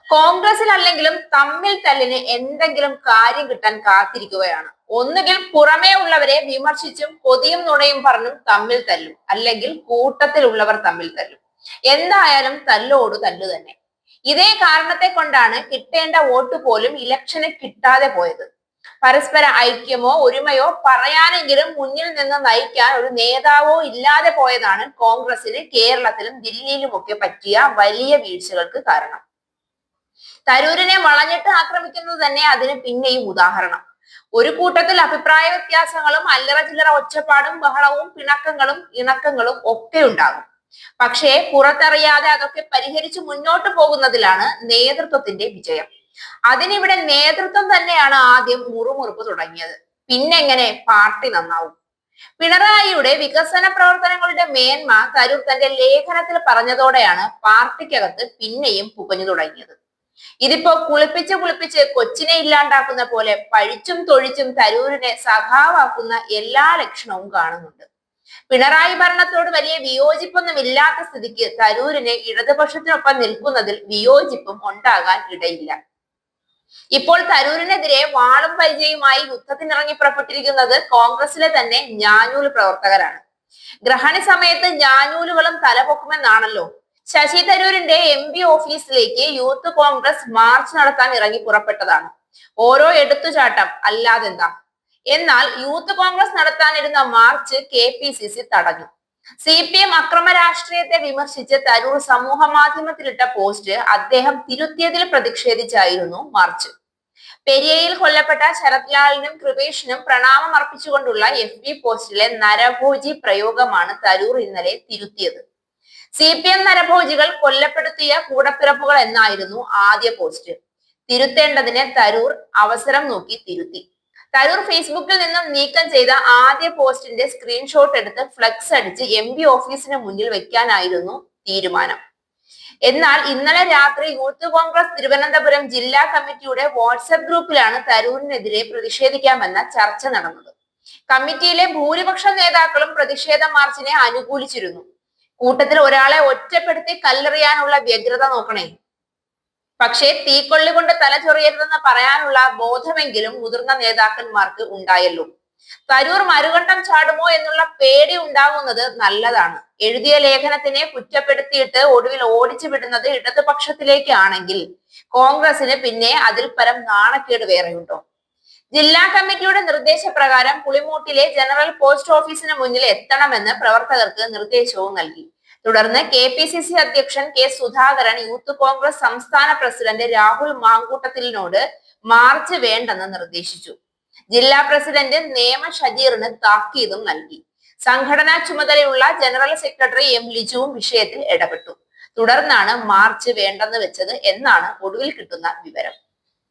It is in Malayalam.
കോൺഗ്രസിൽ അല്ലെങ്കിലും തമ്മിൽ തല്ലിന് എന്തെങ്കിലും കാര്യം കിട്ടാൻ കാത്തിരിക്കുകയാണ്. ഒന്നുകിൽ പുറമേ ഉള്ളവരെ വിമർശിച്ചും കൊതിയും നുണയും പറഞ്ഞും തമ്മിൽ തല്ലും, അല്ലെങ്കിൽ കൂട്ടത്തിലുള്ളവർ തമ്മിൽ തല്ലും. എന്തായാലും തല്ലോട് തല്ലു തന്നെ. ഇതേ കാരണത്തെ കൊണ്ടാണ് കിട്ടേണ്ട വോട്ട് പോലും ഇലക്ഷന് കിട്ടാതെ പോയത്. പരസ്പര ഐക്യമോ ഒരുമയോ പറയാനെങ്കിലും മുന്നിൽ നിന്ന് നയിക്കാൻ ഒരു നേതാവോ ഇല്ലാതെ പോയതാണ് കോൺഗ്രസിന് കേരളത്തിലും ദില്ലിയിലുമൊക്കെ പറ്റിയ വലിയ വീഴ്ചകൾക്ക് കാരണം. തരൂരിനെ വളഞ്ഞിട്ട് ആക്രമിക്കുന്നത് തന്നെ അതിന് പിന്നെയും ഉദാഹരണം. ഒരു കൂട്ടത്തിൽ അഭിപ്രായ വ്യത്യാസങ്ങളും അല്ലറ ചില്ലറ ഒച്ചപ്പാടും ബഹളവും പിണക്കങ്ങളും ഇണക്കങ്ങളും ഒക്കെ ഉണ്ടാകും. പക്ഷേ പുറത്തറിയാതെ അതൊക്കെ പരിഹരിച്ച് മുന്നോട്ട് പോകുന്നതിലാണ് നേതൃത്വത്തിന്റെ വിജയം. അതിനിവിടെ നേതൃത്വം തന്നെയാണ് ആദ്യം മുറുമുറുപ്പ് തുടങ്ങിയത്. പിന്നെങ്ങനെ പാർട്ടി നന്നാവും? പിണറായിയുടെ വികസന പ്രവർത്തനങ്ങളുടെ മേന്മ തരൂർ തന്റെ ലേഖനത്തിൽ പറഞ്ഞതോടെയാണ് പാർട്ടിക്കകത്ത് പിന്നെയും പുകഞ്ഞു തുടങ്ങിയത്. ഇതിപ്പോ കുളിപ്പിച്ച് കൊച്ചിനെ ഇല്ലാണ്ടാക്കുന്ന പോലെ പഴിച്ചും തൊഴിച്ചും തരൂരിനെ സഖാവാക്കുന്ന എല്ലാ ലക്ഷണവും കാണുന്നുണ്ട്. പിണറായി ഭരണത്തോട് വലിയ വിയോജിപ്പൊന്നും ഇല്ലാത്ത സ്ഥിതിക്ക് തരൂരിനെ ഇടതുപക്ഷത്തിനൊപ്പം നിൽക്കുന്നതിൽ വിയോജിപ്പും ഉണ്ടാകാൻ ഇടയില്ല. ഇപ്പോൾ തരൂരിനെതിരെ വാളും പരിചയവുമായി യുദ്ധത്തിനിറങ്ങി പുറപ്പെട്ടിരിക്കുന്നത് കോൺഗ്രസിലെ തന്നെ ഞാഞ്ഞൂൽ പ്രവർത്തകരാണ്. ഗ്രഹണി സമയത്ത് ഞാഞ്ഞൂലുകളും തലപൊക്കുമെന്നാണല്ലോ. ശശി തരൂരിന്റെ MP ഓഫീസിലേക്ക് യൂത്ത് കോൺഗ്രസ് മാർച്ച് നടത്താൻ ഇറങ്ങി പുറപ്പെട്ടതാണ്. ഓരോ എടുത്തുചാട്ടം അല്ലാതെന്താ. എന്നാൽ യൂത്ത് കോൺഗ്രസ് നടത്താനിരുന്ന മാർച്ച് KPCC തടഞ്ഞു. CPM അക്രമ രാഷ്ട്രീയത്തെ വിമർശിച്ച് തരൂർ സമൂഹ മാധ്യമത്തിലിട്ട പോസ്റ്റ് അദ്ദേഹം തിരുത്തിയതിൽ പ്രതിഷേധിച്ചായിരുന്നു മാർച്ച്. പെരിയയിൽ കൊല്ലപ്പെട്ട ശരത് ലാലിനും കൃപേഷിനും പ്രണാമം അർപ്പിച്ചുകൊണ്ടുള്ള FB പോസ്റ്റിലെ നരഭോജി പ്രയോഗമാണ് തരൂർ ഇന്നലെ തിരുത്തിയത്. CPM നരഭോജികൾ കൊല്ലപ്പെടുത്തിയ കൂടപ്പിറപ്പുകൾ എന്നായിരുന്നു ആദ്യ പോസ്റ്റ്. തിരുത്തേണ്ടതിനെ തരൂർ അവസരം നോക്കി തിരുത്തി. തരൂർ ഫേസ്ബുക്കിൽ നിന്നും നീക്കം ചെയ്ത ആദ്യ പോസ്റ്റിന്റെ സ്ക്രീൻഷോട്ട് എടുത്ത് ഫ്ലെക്സ് അടിച്ച് MP ഓഫീസിന് മുന്നിൽ വെക്കാനായിരുന്നു തീരുമാനം. എന്നാൽ ഇന്നലെ രാത്രി യൂത്ത് കോൺഗ്രസ് തിരുവനന്തപുരം ജില്ലാ കമ്മിറ്റിയുടെ വാട്സ്ആപ്പ് ഗ്രൂപ്പിലാണ് തരൂരിനെതിരെ പ്രതിഷേധിക്കാമെന്ന ചർച്ച നടന്നത്. കമ്മിറ്റിയിലെ ഭൂരിപക്ഷം നേതാക്കളും പ്രതിഷേധ മാർച്ചിനെ അനുകൂലിച്ചിരുന്നു. കൂട്ടത്തിൽ ഒരാളെ ഒറ്റപ്പെടുത്തി കല്ലെറിയാനുള്ള വ്യഗ്രത നോക്കണേ. പക്ഷേ തീക്കൊള്ളി കൊണ്ട് തല ചൊറിയരുതെന്ന് പറയാനുള്ള ബോധമെങ്കിലും മുതിർന്ന നേതാക്കന്മാർക്ക് ഉണ്ടായല്ലോ. തരൂർ മറുകണ്ഠം ചാടുമോ എന്നുള്ള പേടി ഉണ്ടാകുന്നത് നല്ലതാണ്. എഴുതിയ ലേഖനത്തിനെ കുറ്റപ്പെടുത്തിയിട്ട് ഒടുവിൽ ഓടിച്ചു വിടുന്നത് ഇടതുപക്ഷത്തിലേക്കാണെങ്കിൽ കോൺഗ്രസിന് പിന്നെ അതിൽ പരം നാണക്കേട് വേറെയുണ്ടോ? ജില്ലാ കമ്മിറ്റിയുടെ നിർദ്ദേശപ്രകാരം പുളിമൂട്ടിലെ ജനറൽ പോസ്റ്റ് ഓഫീസിന് മുന്നിൽ എത്തണമെന്ന് പ്രവർത്തകർക്ക് നിർദ്ദേശവും നൽകി. തുടർന്ന് KPCC അധ്യക്ഷൻ K സുധാകരൻ യൂത്ത് കോൺഗ്രസ് സംസ്ഥാന പ്രസിഡന്റ് രാഹുൽ മാങ്കൂട്ടത്തിലിനോട് മാർച്ച് വേണ്ടെന്ന് നിർദ്ദേശിച്ചു. ജില്ലാ പ്രസിഡന്റ് നേമ ഷജീറിന് താക്കീതും നൽകി. സംഘടനാ ചുമതലയുള്ള ജനറൽ സെക്രട്ടറി M ലിജുവും വിഷയത്തിൽ ഇടപെട്ടു. തുടർന്നാണ് മാർച്ച് വേണ്ടെന്ന് വെച്ചത് എന്നാണ് ഒടുവിൽ കിട്ടുന്ന വിവരം.